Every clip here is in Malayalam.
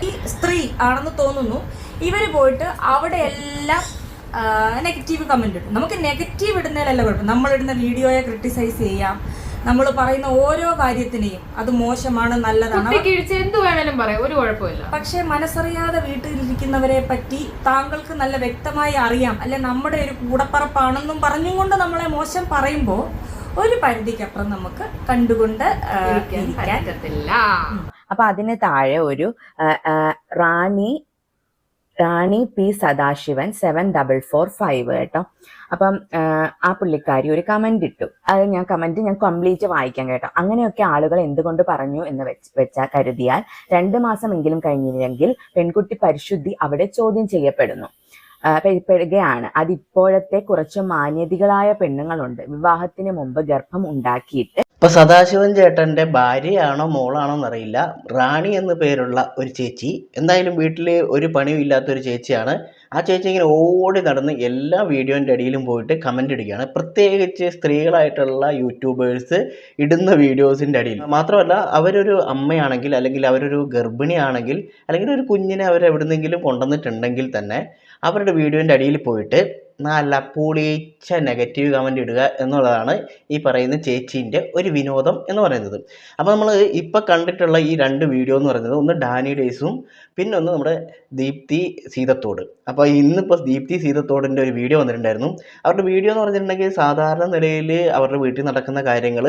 ഈ സ്ത്രീ ആണെന്ന് തോന്നുന്നു. ഇവർ പോയിട്ട് അവിടെ എല്ലാം നെഗറ്റീവ് കമന്റ് ഇടും. നമുക്ക് നെഗറ്റീവ് ഇടുന്നതിലല്ല കുഴപ്പം, നമ്മളിടുന്ന വീഡിയോയെ ക്രിട്ടിസൈസ് ചെയ്യാം, നമ്മൾ പറയുന്ന ഓരോ കാര്യത്തിനെയും അത് മോശമാണ് നല്ലതാണ് എന്ത് വേണേലും പറയാം, ഒരു കുഴപ്പമില്ല. പക്ഷെ മനസ്സറിയാതെ വീട്ടിലിരിക്കുന്നവരെ പറ്റി താങ്കൾക്ക് നല്ല വ്യക്തമായി അറിയാം, അല്ലെ നമ്മുടെ ഒരു കൂടപ്പറപ്പാണെന്നും പറഞ്ഞും കൊണ്ട് നമ്മളെ മോശം പറയുമ്പോൾ ഒരു പരിധിക്കപ്പുറം നമുക്ക് കണ്ടുകൊണ്ട് പറ്റത്തില്ല. അപ്പൊ അതിന് താഴെ ഒരു റാണി പി സദാശിവൻ 7445 കേട്ടോ. അപ്പം ആ പുള്ളിക്കാരി ഒരു കമന്റ് ഇട്ടു. അത് ഞാൻ കംപ്ലീറ്റ് വായിക്കാം കേട്ടോ. അങ്ങനെയൊക്കെ ആളുകൾ എന്തുകൊണ്ട് പറഞ്ഞു എന്ന് വെച്ചാൽ കരുതിയാൽ 2 മാസമെങ്കിലും കഴിഞ്ഞില്ലെങ്കിൽ പെൺകുട്ടി പരിശുദ്ധി അവിടെ ചോദ്യം ചെയ്യപ്പെടുകയാണ്. അതിപ്പോഴത്തെ കുറച്ച് മാന്യതികളായ പെണ്ണുങ്ങളുണ്ട്, വിവാഹത്തിന് മുമ്പ് ഗർഭം ഉണ്ടാക്കിയിട്ട്. ഇപ്പൊ സദാശിവൻ ചേട്ടന്റെ ഭാര്യയാണോ മോളാണോ എന്നറിയില്ല, റാണി എന്ന് പേരുള്ള ഒരു ചേച്ചി, എന്തായാലും വീട്ടില് ഒരു പണിയും ഇല്ലാത്തൊരു ചേച്ചിയാണ്. ആ ചേച്ചി ഇങ്ങനെ ഓടി നടന്ന് എല്ലാ വീഡിയോൻ്റെ അടിയിലും പോയിട്ട് കമന്റ് ഇടുകയാണ്. പ്രത്യേകിച്ച് സ്ത്രീകളായിട്ടുള്ള യൂട്യൂബേഴ്സ് ഇടുന്ന വീഡിയോസിന്റെ അടിയിൽ. മാത്രമല്ല, അവരൊരു അമ്മയാണെങ്കിൽ, അല്ലെങ്കിൽ അവരൊരു ഗർഭിണിയാണെങ്കിൽ, അല്ലെങ്കിൽ ഒരു കുഞ്ഞിനെ അവരെവിടുന്നെങ്കിലും കൊണ്ടുവന്നിട്ടുണ്ടെങ്കിൽ തന്നെ അവരുടെ വീഡിയോൻ്റെ അടിയിൽ പോയിട്ട് നല്ല പൊളിച്ച നെഗറ്റീവ് കമൻ്റ് ഇടുക എന്നുള്ളതാണ് ഈ പറയുന്ന ചേച്ചീൻ്റെ ഒരു വിനോദം എന്ന് പറയുന്നത്. അപ്പോൾ നമ്മൾ ഇപ്പോൾ കണ്ടിട്ടുള്ള ഈ 2 വീഡിയോ എന്ന് പറയുന്നത്, ഒന്ന് ഡാനി ഡേയ്സും പിന്നെ ഒന്ന് നമ്മുടെ ദീപ്തി സീതത്തോട്. അപ്പോൾ ഇന്നിപ്പോൾ ദീപ്തി സീതത്തോടിൻ്റെ ഒരു വീഡിയോ വന്നിട്ടുണ്ടായിരുന്നു. അവരുടെ വീഡിയോ എന്ന് പറഞ്ഞിട്ടുണ്ടെങ്കിൽ സാധാരണ നിലയിൽ അവരുടെ വീട്ടിൽ നടക്കുന്ന കാര്യങ്ങൾ,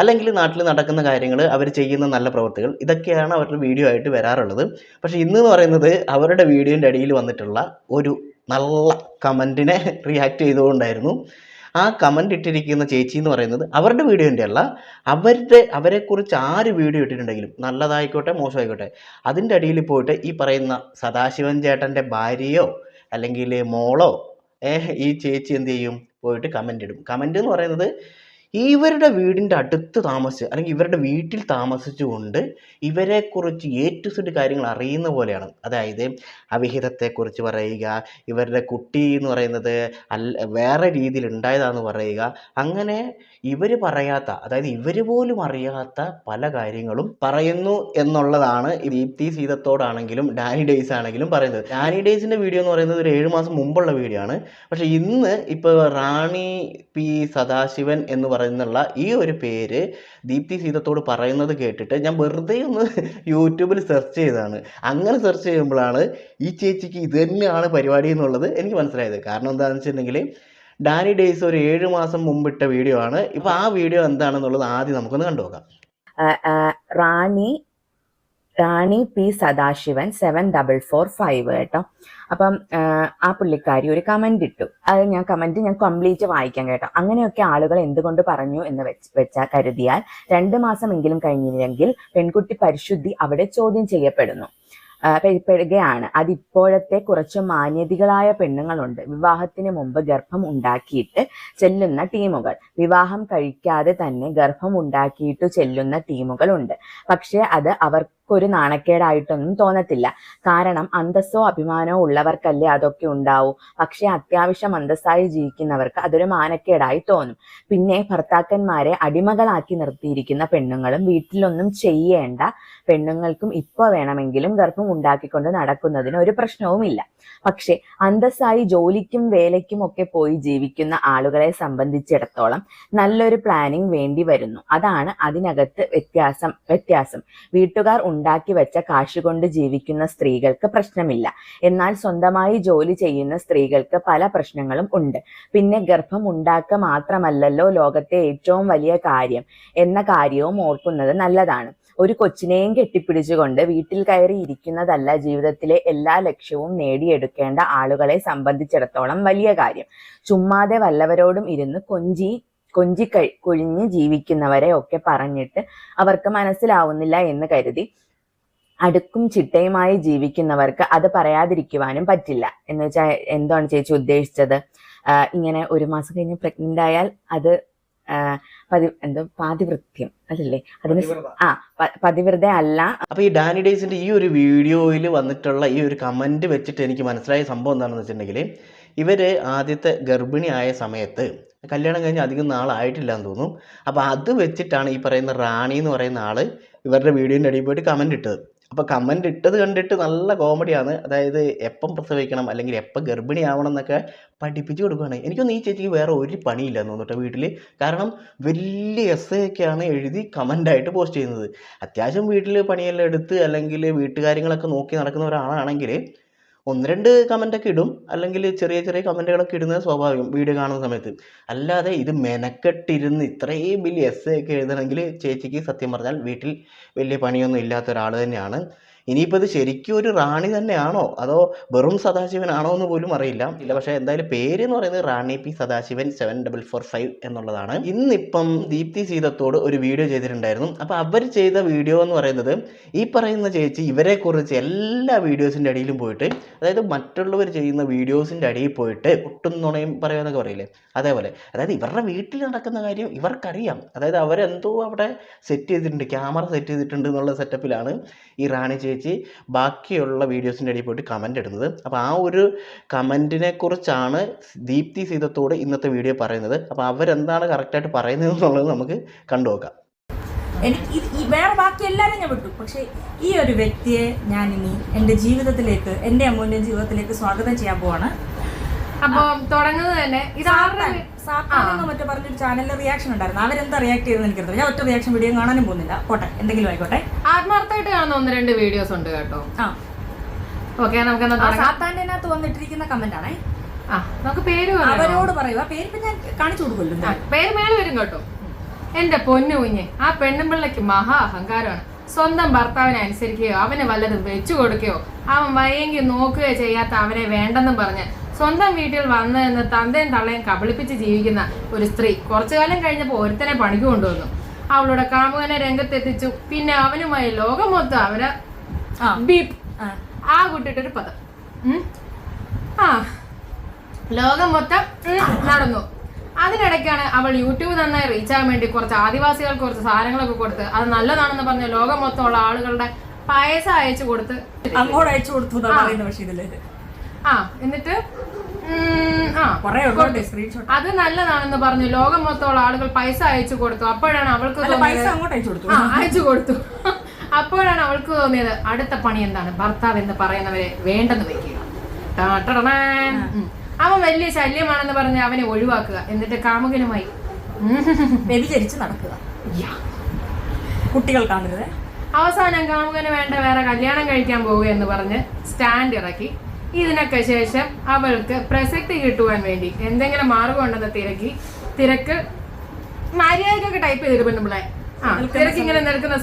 അല്ലെങ്കിൽ നാട്ടിൽ നടക്കുന്ന കാര്യങ്ങൾ, അവർ ചെയ്യുന്ന നല്ല പ്രവൃത്തികൾ, ഇതൊക്കെയാണ് അവരുടെ വീഡിയോ ആയിട്ട് വരാറുള്ളത്. പക്ഷേ ഇന്ന് എന്ന് പറയുന്നത് അവരുടെ വീഡിയോൻ്റെ അടിയിൽ വന്നിട്ടുള്ള ഒരു നല്ല കമൻറ്റിനെ റിയാക്ട് ചെയ്തുകൊണ്ടായിരുന്നു. ആ കമൻ്റ് ഇട്ടിരിക്കുന്ന ചേച്ചി എന്ന് പറയുന്നത് അവരുടെ വീഡിയോൻ്റെ അല്ല, അവരെക്കുറിച്ച് ആര് വീഡിയോ ഇട്ടിട്ടുണ്ടെങ്കിലും, നല്ലതായിക്കോട്ടെ മോശമായിക്കോട്ടെ, അതിൻ്റെ അടിയിൽ പോയിട്ട് ഈ പറയുന്ന സദാശിവൻ ചേട്ടൻ്റെ ഭാര്യയോ അല്ലെങ്കിൽ മോളോ ഈ ചേച്ചി എന്ത് ചെയ്യും, പോയിട്ട് കമൻ്റ് ഇടും. കമൻ്റ് എന്ന് പറയുന്നത് ഇവരുടെ വീടിൻ്റെ അടുത്ത് താമസിച്ച്, അല്ലെങ്കിൽ ഇവരുടെ വീട്ടിൽ താമസിച്ചുകൊണ്ട് ഇവരെക്കുറിച്ച് A to Z കാര്യങ്ങൾ അറിയുന്ന പോലെയാണ്. അതായത് അവിഹിതത്തെക്കുറിച്ച് പറയുക, ഇവരുടെ കുട്ടി എന്ന് പറയുന്നത് വേറെ രീതിയിൽ ഉണ്ടായതാണെന്ന് പറയുക, അങ്ങനെ ഇവർ പറയാത്ത, അതായത് ഇവർ പോലും അറിയാത്ത പല കാര്യങ്ങളും പറയുന്നു എന്നുള്ളതാണ് ദീപ്തി സീതത്തോടാണെങ്കിലും ഡാനി ഡേയ്സ് ആണെങ്കിലും പറയുന്നത്. ഡാനി ഡേയ്സിൻ്റെ വീഡിയോ എന്ന് പറയുന്നത് ഒരു 7 മാസം മുമ്പുള്ള വീഡിയോ ആണ്. പക്ഷേ ഇന്ന് ഇപ്പോൾ റാണി പി സദാശിവൻ എന്ന് പറയുന്നുള്ള ഈ ഒരു പേര് ദീപ്തി സീതത്തോട് പറയുന്നത് കേട്ടിട്ട് ഞാൻ വെറുതെ ഒന്ന് യൂട്യൂബിൽ സെർച്ച് ചെയ്തതാണ്. അങ്ങനെ സെർച്ച് ചെയ്യുമ്പോഴാണ് ഈ ചേച്ചിക്ക് ഇത് തന്നെയാണ് പരിപാടി എന്നുള്ളത് എനിക്ക് മനസ്സിലായത്. കാരണം എന്താണെന്ന് വെച്ചിട്ടുണ്ടെങ്കിൽ ഡാനി ഡേയ്സ് ഒരു 7 മാസം മുമ്പിട്ട വീഡിയോ ആണ്. ഇപ്പൊ ആ വീഡിയോ എന്താണെന്നുള്ളത് ആദ്യം നമുക്കൊന്ന് കണ്ടുനോക്കാം. റാണി പി സദാശിവൻ 7445 കേട്ടോ. അപ്പം ആ പുള്ളിക്കാരി ഒരു കമന്റ് ഇട്ടു. അത് ഞാൻ കംപ്ലീറ്റ് വായിക്കാം കേട്ടോ. അങ്ങനെയൊക്കെ ആളുകൾ എന്തുകൊണ്ട് പറഞ്ഞു എന്ന് വെച്ചാൽ കരുതിയാൽ 2 മാസമെങ്കിലും കഴിഞ്ഞില്ലെങ്കിൽ പെൺകുട്ടി പരിശുദ്ധി അവിടെ ചോദ്യം ചെയ്യപ്പെടുകയാണ്. അതിപ്പോഴത്തെ കുറച്ച് മാന്യതികളായ പെണ്ണുങ്ങളുണ്ട്, വിവാഹത്തിന് മുമ്പ് ഗർഭം ഉണ്ടാക്കിയിട്ട് ചെല്ലുന്ന ടീമുകൾ, വിവാഹം കഴിക്കാതെ തന്നെ ഗർഭം ഉണ്ടാക്കിയിട്ട് ചെല്ലുന്ന ടീമുകളുണ്ട്. പക്ഷെ അത് അവർക്കൊരു നാണക്കേടായിട്ടൊന്നും തോന്നത്തില്ല. കാരണം അന്തസ്സോ അഭിമാനമോ ഉള്ളവർക്കല്ലേ അതൊക്കെ ഉണ്ടാവൂ. പക്ഷെ അത്യാവശ്യം അന്തസ്സായി ജീവിക്കുന്നവർക്ക് അതൊരു മാനക്കേടായി തോന്നും. പിന്നെ ഭർത്താക്കന്മാരെ അടിമകളാക്കി നിർത്തിയിരിക്കുന്ന പെണ്ണുങ്ങളും വീട്ടിലൊന്നും ചെയ്യേണ്ട പെണ്ണുങ്ങൾക്കും ഇപ്പോൾ വേണമെങ്കിലും ഗർഭം ഉണ്ടാക്കിക്കൊണ്ട് നടക്കുന്നതിന് ഒരു പ്രശ്നവുമില്ല. പക്ഷെ അന്തസ്സായി ജോലിക്കും വേലയ്ക്കും ഒക്കെ പോയി ജീവിക്കുന്ന ആളുകളെ സംബന്ധിച്ചിടത്തോളം നല്ലൊരു പ്ലാനിങ് വേണ്ടി വരുന്നു. അതാണ് അതിനകത്ത് വ്യത്യാസം. വീട്ടുകാർ ഉണ്ടാക്കി വെച്ച കാശുകൊണ്ട് ജീവിക്കുന്ന സ്ത്രീകൾക്ക് പ്രശ്നമില്ല. എന്നാൽ സ്വന്തമായി ജോലി ചെയ്യുന്ന സ്ത്രീകൾക്ക് പല പ്രശ്നങ്ങളും ഉണ്ട്. പിന്നെ ഗർഭം ഉണ്ടാക്കുക മാത്രമല്ലല്ലോ ലോകത്തെ ഏറ്റവും വലിയ കാര്യം എന്ന കാര്യവും ഓർക്കുന്നത് നല്ലതാണ്. ഒരു കൊച്ചിനെയും കെട്ടിപ്പിടിച്ചുകൊണ്ട് വീട്ടിൽ കയറി ഇരിക്കുന്നതല്ല ജീവിതത്തിലെ എല്ലാ ലക്ഷ്യവും നേടിയെടുക്കേണ്ട ആളുകളെ സംബന്ധിച്ചിടത്തോളം വലിയ കാര്യം. ചുമ്മാതെ വല്ലവരോടും ഇരുന്ന് കൊഴിഞ്ഞ് ജീവിക്കുന്നവരെ ഒക്കെ പറഞ്ഞിട്ട് അവർക്ക് മനസ്സിലാവുന്നില്ല എന്ന് കരുതി അടുക്കും ചിട്ടയുമായി ജീവിക്കുന്നവർക്ക് അത് പറയാതിരിക്കുവാനും പറ്റില്ല. എന്ന് വെച്ചാൽ എന്താണ് ചേച്ചി ഉദ്ദേശിച്ചത്? ഇങ്ങനെ 1 മാസം കഴിഞ്ഞ് പ്രഗ്നന്റ് ആയാൽ അത് പാതിവൃത്യം അതല്ലേ, അതിന് പതിവ്രത അല്ല. അപ്പൊ ഈ ഡാനി ഡേയ്സിന്റെ ഈ ഒരു വീഡിയോയിൽ വന്നിട്ടുള്ള ഈ ഒരു കമന്റ് വെച്ചിട്ട് എനിക്ക് മനസ്സിലായ സംഭവം എന്താണെന്ന് വെച്ചിട്ടുണ്ടെങ്കിൽ, ഇവര് ആദ്യത്തെ ഗർഭിണി ആയ സമയത്ത് കല്യാണം കഴിഞ്ഞ് അധികം നാളായിട്ടില്ല എന്ന് തോന്നും. അപ്പോൾ അത് വെച്ചിട്ടാണ് ഈ പറയുന്ന റാണി എന്ന് പറയുന്ന ആള് ഇവരുടെ വീഡിയോൻ്റെ അടിയിൽ പോയിട്ട് കമന്റ് ഇട്ടത്. അപ്പോൾ കമൻ്റ് ഇട്ടത് കണ്ടിട്ട് നല്ല കോമഡിയാണ്. അതായത് എപ്പം പ്രസവിക്കണം അല്ലെങ്കിൽ എപ്പം ഗർഭിണിയാവണം എന്നൊക്കെ പഠിപ്പിച്ചു കൊടുക്കുകയാണ്. എനിക്കൊന്നും ഈ ചേച്ചിക്ക് വേറെ ഒരു പണിയില്ല എന്ന് തോന്നുന്നു വീട്ടിൽ. കാരണം വലിയ എസ്സേ ഒക്കെയാണ് എഴുതി കമൻ്റായിട്ട് പോസ്റ്റ് ചെയ്യുന്നത്. അത്യാവശ്യം വീട്ടിൽ പണിയെല്ലാം എടുത്ത് അല്ലെങ്കിൽ വീട്ടുകാര്യങ്ങളൊക്കെ നോക്കി നടക്കുന്ന ഒരാളാണെങ്കിൽ 1-2 കമൻ്റൊക്കെ ഇടും, അല്ലെങ്കിൽ ചെറിയ ചെറിയ കമൻറ്റുകളൊക്കെ ഇടുന്നത് സ്വാഭാവികം വീഡിയോ കാണുന്ന സമയത്ത്. അല്ലാതെ ഇത് മെനക്കെട്ടിരുന്ന് ഇത്രയും വലിയ എസ്സേ ഒക്കെ എഴുതണമെങ്കിൽ ചേച്ചിക്ക് സത്യം പറഞ്ഞാൽ വീട്ടിൽ വലിയ പണിയൊന്നും ഇല്ലാത്ത ഒരാൾ തന്നെയാണ്. ഇനിയിപ്പോൾ ഇത് ശരിക്കും ഒരു റാണി തന്നെയാണോ അതോ വെറും സദാശിവനാണോ എന്ന് പോലും അറിയില്ല. പക്ഷേ എന്തായാലും പേര് എന്ന് പറയുന്നത് റാണി പി സദാശിവൻ 7445 എന്നുള്ളതാണ്. ഇന്നിപ്പം ദീപ്തി സീതത്തോട് ഒരു വീഡിയോ ചെയ്തിട്ടുണ്ടായിരുന്നു. അപ്പോൾ അവർ ചെയ്ത വീഡിയോ എന്ന് പറയുന്നത് ഈ പറയുന്ന ചേച്ചി ഇവരെക്കുറിച്ച് എല്ലാ വീഡിയോസിൻ്റെ അടിയിലും പോയിട്ട്, അതായത് മറ്റുള്ളവർ ചെയ്യുന്ന വീഡിയോസിൻ്റെ അടിയിൽ പോയിട്ട് ഒട്ടും നുണയും പറയുമെന്നൊക്കെ പറയില്ലേ, അതേപോലെ. അതായത് ഇവരുടെ വീട്ടിൽ നടക്കുന്ന കാര്യം ഇവർക്കറിയാം. അതായത് അവരെന്തോ അവിടെ സെറ്റ് ചെയ്തിട്ടുണ്ട്, ക്യാമറ സെറ്റ് ചെയ്തിട്ടുണ്ട് എന്നുള്ള സെറ്റപ്പിലാണ് ഈ റാണി ചേച്ചി ബാക്കിയുള്ള വീഡിയോസിൻ്റെ ഇടയിൽ പോയിട്ട് കമൻ്റ് ഇടുന്നത്. അപ്പോൾ ആ ഒരു കമൻറ്റിനെ കുറിച്ചാണ് ദീപ്തി സീതത്തോട് ഇന്നത്തെ വീഡിയോ പറയുന്നത്. അപ്പോൾ അവരെന്താണ് കറക്റ്റായിട്ട് പറയുന്നത് എന്നുള്ളത് നമുക്ക് കണ്ടുനോക്കാം. എനിക്ക് വേറെ ബാക്കി എല്ലാവരും ഞാൻ വിട്ടു, പക്ഷേ ഈ ഒരു വ്യക്തിയെ ഞാൻ ഇനി എൻ്റെ ജീവിതത്തിലേക്ക്, എൻ്റെ അമ്മൂൻ്റെ ജീവിതത്തിലേക്ക് സ്വാഗതം ചെയ്യാൻ പോവാണ്. അപ്പോൾ തുടങ്ങുന്നത് തന്നെ സാത്താനെന്നോ മറ്റോ പറഞ്ഞൊരു ചാനലിൽ റിയാക്ഷൻ ഉണ്ടായിരുന്നു. അവരെന്താ റിയാക്ട് ചെയ്തെന്ന് എനിക്കറിയില്ല. ഞാൻ ഒറ്റ റിയാക്ഷൻ വീഡിയോ കാണാനും പോകുന്നില്ല. പോട്ടെ, എന്തെങ്കിലും ആയിക്കോട്ടെ. ആത്മാർത്ഥമായിട്ട് കാണുന്ന 1-2 വീഡിയോസ് ഉണ്ട് കേട്ടോ. ഓക്കെ, നമുക്ക് സാത്താൻ്റെ വന്നിട്ടിരിക്കുന്ന കമന്റ് ആണേ. നമുക്ക് പേര് അവരോട് പറയുക. പേര് ഇപ്പൊ ഞാൻ കാണിച്ചു കൊടുക്കുമല്ലോ. പേര് മേലെ വരും കേട്ടോ. എന്റെ പൊന്നു കുഞ്ഞ്, ആ പെണ്ണുമ്പിള്ളക്ക് മഹാ അഹങ്കാരമാണ്. സ്വന്തം ഭർത്താവിനെ അനുസരിക്കുകയോ അവന് വല്ലതും വെച്ചു കൊടുക്കുകയോ അവൻ വയ്യെങ്കിൽ നോക്കുകയോ ചെയ്യാത്ത അവനെ വേണ്ടെന്നും പറഞ്ഞ് സ്വന്തം വീട്ടിൽ വന്ന് നിന്ന് തന്തയും തള്ളയും കബളിപ്പിച്ച് ജീവിക്കുന്ന ഒരു സ്ത്രീ കുറച്ചു കാലം കഴിഞ്ഞപ്പോൾ ഒരുത്തനെ പണിക്ക് കൊണ്ടുവന്നു. അവളുടെ കാമുകനെ രംഗത്തെത്തിച്ചു. പിന്നെ അവനുമായി ലോകം മൊത്തം അവര് ബീപ്പ് ആ കൂട്ടിട്ടൊരു പദം ലോകം മൊത്തം നടന്നു. അതിനിടയ്ക്കാണ് അവൾ യൂട്യൂബ് നന്നായി റീച്ച് ആകാൻ വേണ്ടി കുറച്ച് ആദിവാസികൾക്ക് കുറച്ച് സാധനങ്ങളൊക്കെ കൊടുത്ത് അത് നല്ലതാണെന്ന് പറഞ്ഞ് ലോകം മൊത്തമുള്ള ആളുകളുടെ പൈസ അയച്ചു കൊടുത്ത് അങ്ങോട്ട് അയച്ചു കൊടുത്തു. എന്നിട്ട് അത് നല്ലതാണെന്ന് പറഞ്ഞു ലോകം മൊത്തമുള്ള ആളുകൾ പൈസ അയച്ചു കൊടുത്തു. അപ്പോഴാണ് അവൾക്ക് അയച്ചു കൊടുത്തു. അപ്പോഴാണ് അവൾക്ക് തോന്നിയത് അടുത്ത പണി എന്താണ്, ഭർത്താവ് എന്ന് പറയുന്നവരെ വേണ്ടെന്ന് വെക്കുക. അവൻ വലിയ ശല്യമാണെന്ന് പറഞ്ഞ് അവനെ ഒഴിവാക്കുക. എന്നിട്ട് കാമുകനുമായി വ്യഭിചരിച്ച് നടക്കുക. കുട്ടികൾ കാണരുത്. അവസാനം കാമുകന് വേണ്ട വേറെ കല്യാണം കഴിക്കാൻ പോവുക എന്ന് പറഞ്ഞ് സ്റ്റാൻഡ് ഇറക്കി. ഇതിനൊക്കെ ശേഷം അവൾക്ക് പ്രസക്തി കിട്ടുവാൻ വേണ്ടി എന്തെങ്കിലും മാർഗം ഉണ്ടെന്ന് തിരക്ക് മര്യാദക്കൊക്കെ ടൈപ്പ് ചെയ്തിട്ട് പെണ്ണുമ്പിളെ തിരക്ക് ഇങ്ങനെ നിൽക്കുന്ന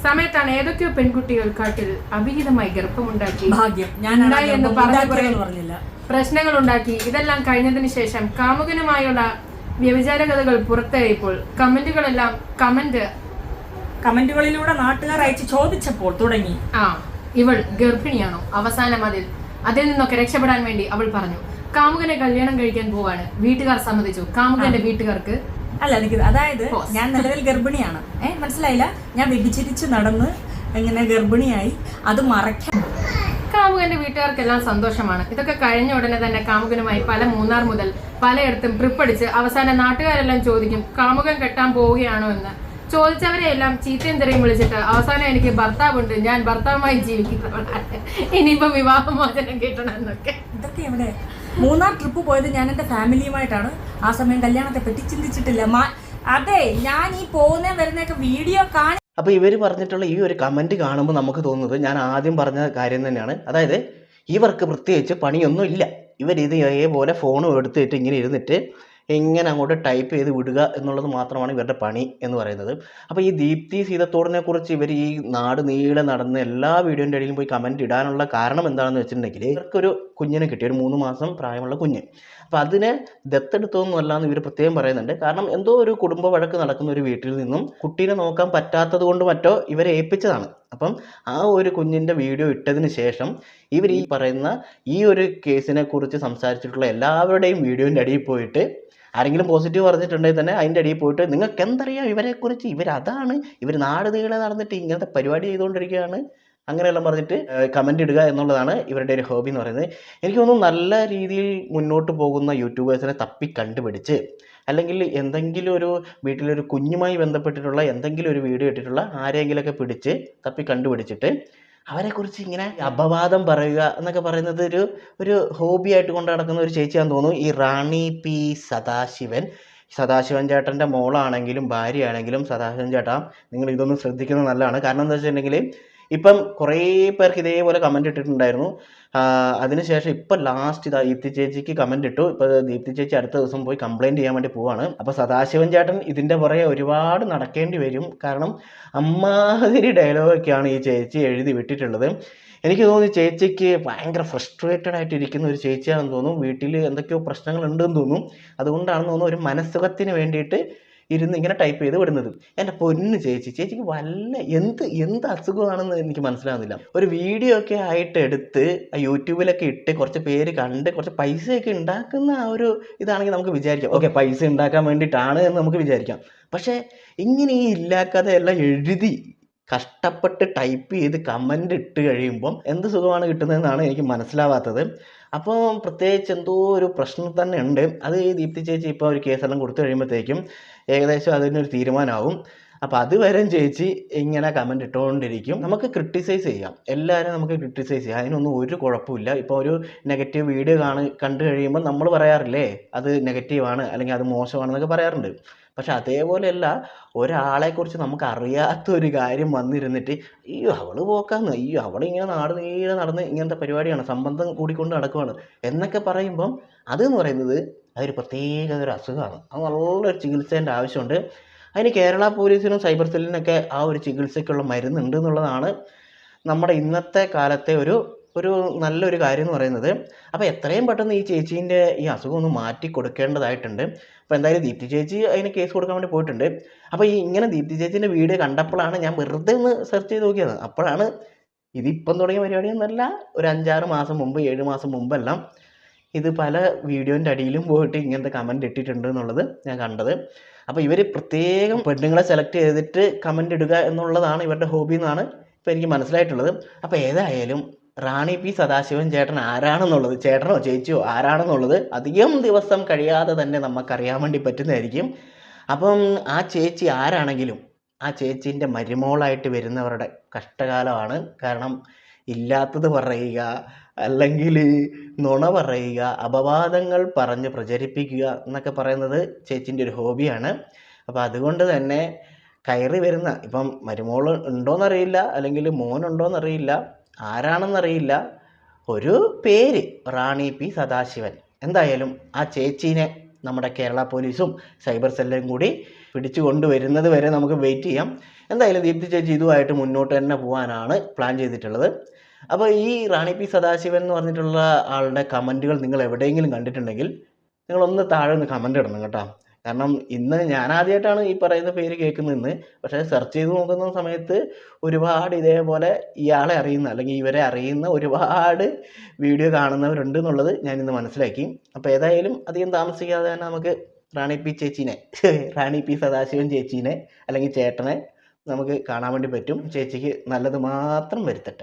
സമയത്താണ് ഏതൊക്കെയോ പെൺകുട്ടികൾ കാട്ടിൽ അവിഹിതമായി ഗർഭമുണ്ടാക്കി എന്ന് പറഞ്ഞില്ല പ്രശ്നങ്ങൾ ഉണ്ടാക്കി. ഇതെല്ലാം കഴിഞ്ഞതിന് ശേഷം കാമുകനുമായുള്ള വ്യഭിചാര കഥകൾ പുറത്തായപ്പോൾ കമന്റുകളിലൂടെ നാട്ടുകാർ അയച്ച് ചോദിച്ചപ്പോൾ തുടങ്ങി ഇവൾ ഗർഭിണിയാണോ. അവസാനം അതിൽ നിന്നൊക്കെ രക്ഷപ്പെടാൻ വേണ്ടി അവൾ പറഞ്ഞു കാമുകനെ കല്യാണം കഴിക്കാൻ പോവാണ്. വീട്ടുകാർ സമ്മതിച്ചു. കാമുകന്റെ വീട്ടുകാർക്ക് അതായത് ഞാൻ നിലവിൽ ഗർഭിണിയാണ്, മനസ്സിലായില്ല, ഞാൻ വ്യഭിചരിച്ച് നടന്ന് എങ്ങനെ ഗർഭിണിയായി അത് മറയ്ക്കാൻ. കാമുകന്റെ വീട്ടുകാർക്കെല്ലാം സന്തോഷമാണ്. ഇതൊക്കെ കഴിഞ്ഞ ഉടനെ തന്നെ കാമുകനുമായി മൂന്നാർ മുതൽ പലയിടത്തും ട്രിപ്പ് അടിച്ച് അവസാനം നാട്ടുകാരെല്ലാം ചോദിക്കും കാമുകൻ കെട്ടാൻ പോവുകയാണോ എന്ന്. ചോദിച്ചവരെ എല്ലാം ചീത്തയും തെറിയും വിളിച്ചിട്ട് അവസാനം എനിക്ക് ഭർത്താവുണ്ട്, ഞാൻ ഭർത്താവുമായി ജീവിക്കുന്നവളാണ്, ഇനിയിപ്പോ വിവാഹമോചനം കിട്ടണം എന്നൊക്കെ. ഇതൊക്കെ എവിടെ? മൂന്നാർ ട്രിപ്പ് പോയത് ഞാൻ എൻ്റെ ഫാമിലിയുമായിട്ടാണ്. ആ സമയം കല്യാണത്തെ പറ്റി ചിന്തിച്ചിട്ടില്ല. അതെ, ഞാൻ ഈ പോകുന്ന വരുന്നൊക്കെ വീഡിയോ കാണി. അപ്പോൾ ഇവർ പറഞ്ഞിട്ടുള്ള ഈ ഒരു കമൻറ്റ് കാണുമ്പോൾ നമുക്ക് തോന്നുന്നത് ഞാൻ ആദ്യം പറഞ്ഞ കാര്യം തന്നെയാണ്. അതായത് ഇവർക്ക് പ്രത്യേകിച്ച് പണിയൊന്നും ഇല്ല. ഇവരിത് ഇതേപോലെ ഫോണും എടുത്തിട്ട് ഇങ്ങനെ ഇരുന്നിട്ട് എങ്ങനെ അങ്ങോട്ട് ടൈപ്പ് ചെയ്ത് വിടുക എന്നുള്ളത് മാത്രമാണ് ഇവരുടെ പണി എന്ന് പറയുന്നത്. അപ്പോൾ ഈ ദീപ്തി സീതത്തോടിനെ കുറിച്ച് ഇവർ ഈ നാട് നീളെ നടന്ന് എല്ലാ വീഡിയോൻ്റെ ഇടയിലും പോയി കമൻറ്റ് ഇടാനുള്ള കാരണം എന്താണെന്ന് വെച്ചിട്ടുണ്ടെങ്കിൽ ഇവർക്കൊരു കുഞ്ഞിനെ കിട്ടി, ഒരു 3 മാസം പ്രായമുള്ള കുഞ്ഞ്. അപ്പോൾ അതിനെ ദത്തെടുത്തൊന്നും അല്ല എന്ന് ഇവർ പ്രത്യേകം പറയുന്നുണ്ട്. കാരണം എന്തോ ഒരു കുടുംബ വഴക്ക് നടക്കുന്ന ഒരു വീട്ടിൽ നിന്നും കുട്ടീനെ നോക്കാൻ പറ്റാത്തത് കൊണ്ട് മറ്റോ ഇവരെ ഏൽപ്പിച്ചതാണ്. അപ്പം ആ ഒരു കുഞ്ഞിൻ്റെ വീഡിയോ ഇട്ടതിന് ശേഷം ഇവർ ഈ പറയുന്ന ഈ ഒരു കേസിനെ കുറിച്ച് സംസാരിച്ചിട്ടുള്ള എല്ലാവരുടെയും വീഡിയോൻ്റെ അടിയിൽ പോയിട്ട് ആരെങ്കിലും പോസിറ്റീവ് പറഞ്ഞിട്ടുണ്ടെങ്കിൽ തന്നെ അതിൻ്റെ അടിയിൽ പോയിട്ട് നിങ്ങൾക്ക് എന്തറിയാം ഇവരെക്കുറിച്ച്, ഇവരതാണ്, ഇവർ നാട് നീളെ നടന്നിട്ട് ഇങ്ങനത്തെ പരിപാടി ചെയ്തുകൊണ്ടിരിക്കുകയാണ്, അങ്ങനെയെല്ലാം പറഞ്ഞിട്ട് കമൻ്റ് ഇടുക എന്നുള്ളതാണ് ഇവരുടെ ഒരു ഹോബി എന്ന് പറയുന്നത്. എനിക്ക് തോന്നുന്നു നല്ല രീതിയിൽ മുന്നോട്ട് പോകുന്ന യൂട്യൂബേഴ്സിനെ തപ്പി കണ്ടുപിടിച്ച്, അല്ലെങ്കിൽ എന്തെങ്കിലും ഒരു വീട്ടിലൊരു കുഞ്ഞുമായി ബന്ധപ്പെട്ടിട്ടുള്ള എന്തെങ്കിലും ഒരു വീഡിയോ ഇട്ടിട്ടുള്ള ആരെങ്കിലുമൊക്കെ പിടിച്ച് തപ്പി കണ്ടുപിടിച്ചിട്ട് അവരെക്കുറിച്ച് ഇങ്ങനെ അപവാദം പറയുക എന്നൊക്കെ പറയുന്നത് ഒരു ഹോബിയായിട്ട് കൊണ്ട് നടക്കുന്ന ഒരു ചേച്ചിയാണെന്ന് തോന്നുന്നു ഈ റാണി പി സദാശിവൻ. സദാശിവൻ ചേട്ടൻ്റെ മോളാണെങ്കിലും ഭാര്യയാണെങ്കിലും സദാശിവൻ ചേട്ടാ, നിങ്ങൾ ഇതൊന്നും ശ്രദ്ധിക്കുന്നത് നല്ലതാണ്. കാരണം എന്താ വെച്ചിട്ടുണ്ടെങ്കിൽ ഇപ്പം കുറേ പേർക്ക് ഇതേപോലെ കമൻ്റ് ഇട്ടിട്ടുണ്ടായിരുന്നു. അതിനുശേഷം ഇപ്പം ലാസ്റ്റ് ഇതാ ദീപ്തി ചേച്ചിക്ക് കമൻ്റ് ഇട്ടു. ഇപ്പോൾ ദീപ്തി ചേച്ചി അടുത്ത ദിവസം പോയി കംപ്ലയിൻറ്റ് ചെയ്യാൻ വേണ്ടി പോവാണ്. അപ്പോൾ സദാശിവൻ ചേട്ടൻ ഇതിൻ്റെ പുറകെ ഒരുപാട് നടക്കേണ്ടി വരും. കാരണം അമ്മാതിരി ഡയലോഗൊക്കെയാണ് ഈ ചേച്ചി എഴുതി വിട്ടിട്ടുള്ളത്. എനിക്ക് തോന്നുന്നു ചേച്ചിക്ക് ഭയങ്കര ഫ്രസ്ട്രേറ്റഡ് ആയിട്ട് ഇരിക്കുന്ന ഒരു ചേച്ചിയാണെന്ന് തോന്നുന്നു. വീട്ടിൽ എന്തൊക്കെയോ പ്രശ്നങ്ങളുണ്ടെന്ന് തോന്നുന്നു. അതുകൊണ്ടാണെന്ന് തോന്നുന്നു ഒരു മനസ്സുഖത്തിന് വേണ്ടിയിട്ട് ഇരുന്ന് ഇങ്ങനെ ടൈപ്പ് ചെയ്ത് വിടുന്നത്. എൻ്റെ പൊന്ന് ചേച്ചിക്ക് എന്ത് അസുഖമാണെന്ന് എനിക്ക് മനസ്സിലാകുന്നില്ല. ഒരു വീഡിയോ ഒക്കെ ആയിട്ട് എടുത്ത് യൂട്യൂബിലൊക്കെ ഇട്ട് കുറച്ച് പേര് കണ്ട് കുറച്ച് പൈസയൊക്കെ ഉണ്ടാക്കുന്ന ആ ഒരു ഇതാണെങ്കിൽ നമുക്ക് വിചാരിക്കാം, ഓക്കെ പൈസ ഉണ്ടാക്കാൻ വേണ്ടിയിട്ടാണ് എന്ന് നമുക്ക് വിചാരിക്കാം. പക്ഷേ ഇങ്ങനെ ഈ ഇല്ലാക്കഥയെല്ലാം എഴുതി കഷ്ടപ്പെട്ട് ടൈപ്പ് ചെയ്ത് കമൻ്റ് ഇട്ട് കഴിയുമ്പം എന്ത് സുഖമാണ് കിട്ടുന്നതെന്നാണ് എനിക്ക് മനസ്സിലാവാത്തത്. അപ്പോൾ പ്രത്യേകിച്ച് എന്തോ ഒരു പ്രശ്നം തന്നെ ഉണ്ട്. അത് ഈ ദീപ്തി ചേച്ചി ഇപ്പോൾ ഒരു കേസെല്ലാം കൊടുത്തു കഴിയുമ്പോഴത്തേക്കും ഏകദേശം അതിനൊരു തീരുമാനമാവും. അപ്പോൾ അതുവരെ ചേച്ചി ഇങ്ങനെ കമൻ്റ് ഇട്ടുകൊണ്ടിരിക്കും. നമുക്ക് ക്രിട്ടിസൈസ് ചെയ്യാം, എല്ലാവരും നമുക്ക് ക്രിട്ടിസൈസ് ചെയ്യാം, അതിനൊന്നും ഒരു കുഴപ്പമില്ല. ഇപ്പോൾ ഒരു നെഗറ്റീവ് വീഡിയോ കണ്ടു കഴിയുമ്പോൾ നമ്മൾ പറയാറില്ലേ അത് നെഗറ്റീവാണ് അല്ലെങ്കിൽ അത് മോശമാണെന്നൊക്കെ പറയാറുണ്ട്. പക്ഷെ അതേപോലെയല്ല, ഒരാളെക്കുറിച്ച് നമുക്ക് അറിയാത്ത ഒരു കാര്യം വന്നിരുന്നിട്ട് അയ്യോ അവൾ പോക്കാന്ന്, അയ്യോ അവളിങ്ങനെ നീളെ നടന്ന് ഇങ്ങനത്തെ പരിപാടിയാണ്, സംബന്ധം കൂടിക്കൊണ്ട് നടക്കുവാണ് എന്നൊക്കെ പറയുമ്പം അതെന്ന് പറയുന്നത് അതൊരു പ്രത്യേക ഒരു അസുഖമാണ്. അത് നല്ലൊരു ചികിത്സേൻ്റെ ആവശ്യമുണ്ട്. അതിന് കേരള പോലീസിനും സൈബർ സെല്ലിനൊക്കെ ആ ഒരു ചികിത്സയ്ക്കുള്ള മരുന്നുണ്ട് എന്നുള്ളതാണ് നമ്മുടെ ഇന്നത്തെ കാലത്തെ ഒരു നല്ലൊരു കാര്യം എന്ന് പറയുന്നത്. അപ്പോൾ എത്രയും പെട്ടെന്ന് ഈ ചേച്ചീൻ്റെ ഈ അസുഖം ഒന്ന് മാറ്റി കൊടുക്കേണ്ടതായിട്ടുണ്ട്. അപ്പോൾ എന്തായാലും ദീപ്തി ചേച്ചി അതിന് കേസ് കൊടുക്കാൻ വേണ്ടി പോയിട്ടുണ്ട്. അപ്പോൾ ഇങ്ങനെ ദീപ്തി ചേച്ചീൻ്റെ വീഡിയോ കണ്ടപ്പോഴാണ് ഞാൻ വെറുതെ ഒന്ന് സെർച്ച് ചെയ്ത് നോക്കിയത്. അപ്പോഴാണ് ഇതിപ്പം തുടങ്ങിയ പരിപാടിയൊന്നുമല്ല, ഒരു 5-6 മാസം മുമ്പ് 7 മാസം മുമ്പെല്ലാം ഇത് പല വീഡിയോൻ്റെ അടിയിലും പോയിട്ട് ഇങ്ങനത്തെ കമൻ്റ് ഇട്ടിട്ടുണ്ട് എന്നുള്ളത് ഞാൻ കണ്ടത്. അപ്പോൾ ഇവർ പ്രത്യേകം പെണ്ണുങ്ങളെ സെലക്ട് ചെയ്തിട്ട് കമൻ്റ് ഇടുക എന്നുള്ളതാണ് ഇവരുടെ ഹോബി എന്നാണ് ഇപ്പോൾ എനിക്ക് മനസ്സിലായിട്ടുള്ളത്. അപ്പോൾ ഏതായാലും റാണി പി സദാശിവൻ ചേട്ടൻ ആരാണെന്നുള്ളത്, ചേട്ടനോ ചേച്ചിയോ ആരാണെന്നുള്ളത് അധികം ദിവസം കഴിയാതെ തന്നെ നമുക്കറിയാൻ വേണ്ടി പറ്റുന്നതായിരിക്കും. അപ്പം ആ ചേച്ചി ആരാണെങ്കിലും ആ ചേച്ചീൻ്റെ മരുമോളായിട്ട് വരുന്നവരുടെ കഷ്ടകാലമാണ്. കാരണം ഇല്ലാത്തത് പറയുക, അല്ലെങ്കിൽ നുണ പറയുക, അപവാദങ്ങൾ പറഞ്ഞ് പ്രചരിപ്പിക്കുക എന്നൊക്കെ പറയുന്നത് ചേച്ചീൻ്റെ ഒരു ഹോബിയാണ്. അപ്പോൾ അതുകൊണ്ട് തന്നെ കയറി വരുന്ന ഇപ്പം മരുമോൾ ഉണ്ടോയെന്നറിയില്ല, അല്ലെങ്കിൽ മോനുണ്ടോയെന്നറിയില്ല, ആരാണെന്നറിയില്ല, ഒരു പേര് റാണി പി സദാശിവൻ. എന്തായാലും ആ ചേച്ചീനെ നമ്മുടെ കേരള പോലീസും സൈബർ സെല്ലും കൂടി പിടിച്ചു കൊണ്ടുവരുന്നത് വരെ നമുക്ക് വെയിറ്റ് ചെയ്യാം. എന്തായാലും ദീപ്തി ചേച്ചി ഇതുമായിട്ട് മുന്നോട്ട് തന്നെ പോകാനാണ് പ്ലാൻ ചെയ്തിട്ടുള്ളത്. അപ്പോൾ ഈ റാണി പി സദാശിവൻ എന്ന് പറഞ്ഞിട്ടുള്ള ആളുടെ കമൻറ്റുകൾ നിങ്ങൾ എവിടെയെങ്കിലും കണ്ടിട്ടുണ്ടെങ്കിൽ നിങ്ങളൊന്ന് താഴെ ഒന്ന് കമൻ്റ് ഇടണം കേട്ടോ. കാരണം ഇന്ന് ഞാൻ ആദ്യമായിട്ടാണ് ഈ പറയുന്ന പേര് കേൾക്കുന്നതെന്ന്. പക്ഷേ സെർച്ച് ചെയ്ത് നോക്കുന്ന സമയത്ത് ഒരുപാട് ഇതേപോലെ ഇയാളെ അറിയുന്ന അല്ലെങ്കിൽ ഇവരെ അറിയുന്ന ഒരുപാട് വീഡിയോ കാണുന്നവരുണ്ട് എന്നുള്ളത് ഞാൻ ഇന്ന് മനസ്സിലാക്കി. അപ്പോൾ ഏതായാലും അധികം താമസിക്കാതെ തന്നെ നമുക്ക് റാണി പി സദാശിവൻ ചേച്ചീനെ അല്ലെങ്കിൽ ചേട്ടനെ നമുക്ക് കാണാൻ വേണ്ടി പറ്റും. ചേച്ചിക്ക് നല്ലത് മാത്രം വരുത്തട്ടെ.